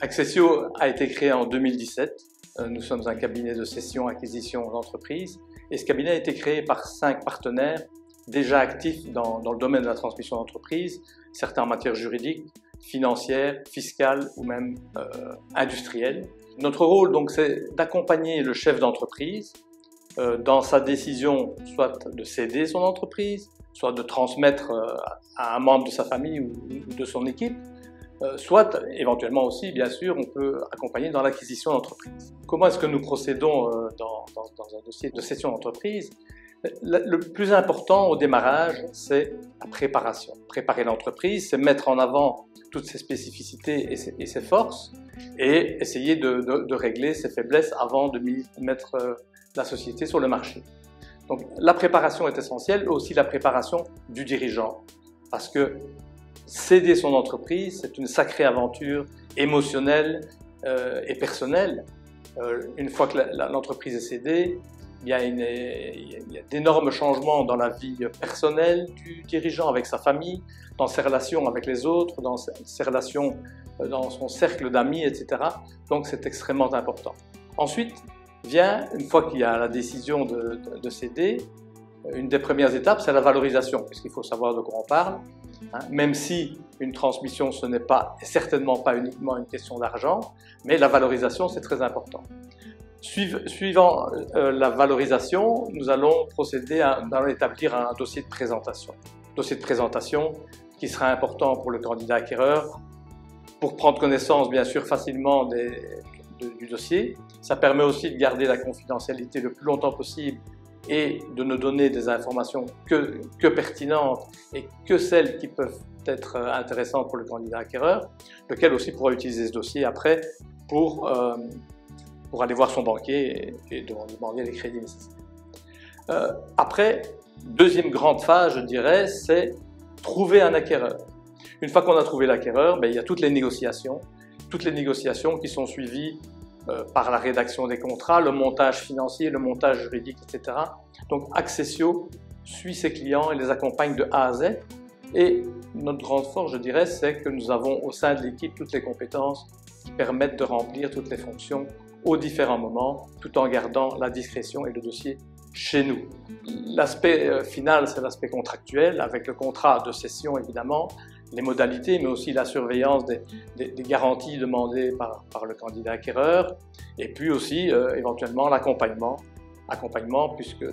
Accessio a été créé en 2017. Nous sommes un cabinet de cession-acquisition d'entreprises et ce cabinet a été créé par 5 partenaires déjà actifs dans le domaine de la transmission d'entreprise, certains en matière juridique, financière, fiscale ou même industrielle. Notre rôle donc c'est d'accompagner le chef d'entreprise dans sa décision soit de céder son entreprise, soit de transmettre à un membre de sa famille ou de son équipe, soit éventuellement aussi, bien sûr, on peut accompagner dans l'acquisition d'entreprise. Comment est-ce que nous procédons dans un dossier de cession d'entreprise? Le plus important au démarrage, c'est la préparation. Préparer l'entreprise, c'est mettre en avant toutes ses spécificités et ses forces et essayer de régler ses faiblesses avant de mettre la société sur le marché. Donc la préparation est essentielle, aussi la préparation du dirigeant, parce que céder son entreprise, c'est une sacrée aventure émotionnelle et personnelle. Une fois que l'entreprise est cédée, il y a d'énormes changements dans la vie personnelle du dirigeant avec sa famille, dans ses relations avec les autres, dans ses relations dans son cercle d'amis, etc. Donc c'est extrêmement important. Ensuite vient, une fois qu'il y a la décision de céder, une des premières étapes, c'est la valorisation, puisqu'il faut savoir de quoi on parle. Même si une transmission, ce n'est certainement pas uniquement une question d'argent, mais la valorisation, c'est très important. Suivant la valorisation, nous allons procéder à établir un dossier de présentation. Dossier de présentation qui sera important pour le candidat acquéreur, pour prendre connaissance, bien sûr, facilement du dossier. Ça permet aussi de garder la confidentialité le plus longtemps possible et de ne donner des informations que pertinentes et que celles qui peuvent être intéressantes pour le candidat acquéreur, lequel aussi pourra utiliser ce dossier après pour aller voir son banquier et demander les crédits nécessaires. Après, deuxième grande phase, je dirais, c'est trouver un acquéreur. Une fois qu'on a trouvé l'acquéreur, il y a toutes les négociations qui sont suivies par la rédaction des contrats, le montage financier, le montage juridique, etc. Donc Accessio suit ses clients et les accompagne de A à Z. Et notre grande force, je dirais, c'est que nous avons au sein de l'équipe toutes les compétences qui permettent de remplir toutes les fonctions aux différents moments, tout en gardant la discrétion et le dossier chez nous. L'aspect final, c'est l'aspect contractuel, avec le contrat de cession évidemment, les modalités, mais aussi la surveillance des garanties demandées par le candidat acquéreur, et puis aussi éventuellement l'accompagnement, puisque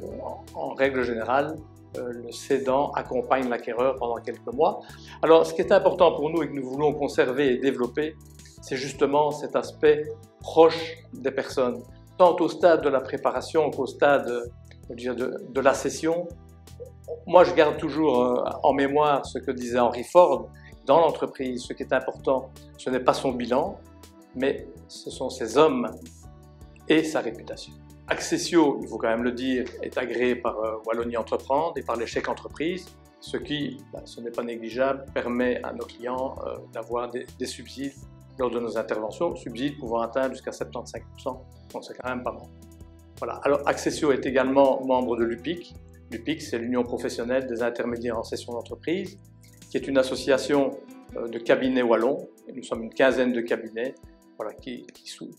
en règle générale, le cédant accompagne l'acquéreur pendant quelques mois. Alors ce qui est important pour nous et que nous voulons conserver et développer, c'est justement cet aspect proche des personnes, tant au stade de la préparation qu'au stade de la cession. Moi, je garde toujours en mémoire ce que disait Henry Ford. Dans l'entreprise, ce qui est important, ce n'est pas son bilan, mais ce sont ses hommes et sa réputation. Accessio, il faut quand même le dire, est agréé par Wallonie Entreprendre et par l'échec entreprise, ce qui, ce n'est pas négligeable, permet à nos clients d'avoir des subsides lors de nos interventions, subsides pouvant atteindre jusqu'à 75%, donc c'est quand même pas mal. Voilà. Alors Accessio est également membre de l'UPIC. L'UPIC, c'est l'Union professionnelle des intermédiaires en cession d'entreprise, qui est une association de cabinets wallons. Nous sommes une quinzaine de cabinets qui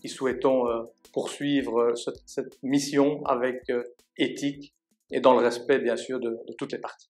souhaitons poursuivre cette mission avec éthique et dans le respect, bien sûr, de toutes les parties.